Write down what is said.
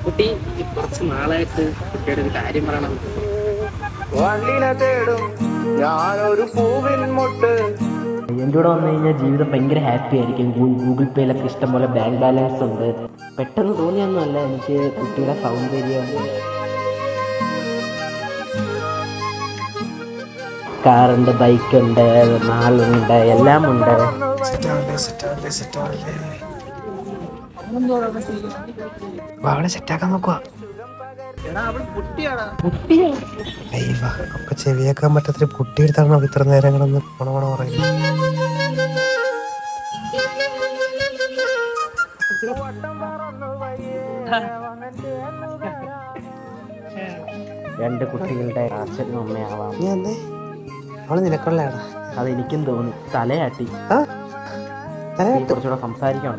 കുട്ടി കുറച്ച് നാളായിട്ട് കുട്ടിയുടെ ഒരു കാര്യം പറയണം. വള്ളിനെ തേടും ഞാനൊരു പൂവിൻ മുട്ട്. എൻ്റെ കൂടെ വന്നു കഴിഞ്ഞാൽ ജീവിതം ഭയങ്കര ഹാപ്പി ആയിരിക്കും. ഗൂഗിൾ പേയിലൊക്കെ ഇഷ്ടംപോലെ ബാങ്ക് ബാലൻസ് ഉണ്ട്. പെട്ടെന്ന് തോന്നിയൊന്നുമല്ല, എനിക്ക് കുട്ടിയുടെ സൗന്ദര്യം, കാറുണ്ട്, ബൈക്കുണ്ട്, മാളുണ്ട്, എല്ലാം ഉണ്ട്. അവളെ സെറ്റാക്കാൻ നോക്കുക. അപ്പൊ ചെവിയാക്കാൻ പറ്റത്തില്ല. പുട്ടിയെടുത്താണ് അവ ഇത്ര നേരം കിടന്ന് പണമണ പറയുന്നത്. രണ്ട് കുട്ടികളുടെ അച്ഛനും അമ്മയാവാം. അവള് നിനക്കുള്ളതാണ്. അതെനിക്കും തോന്നി. തലയാട്ടി കുറച്ചുകൂടെ സംസാരിക്കാൻ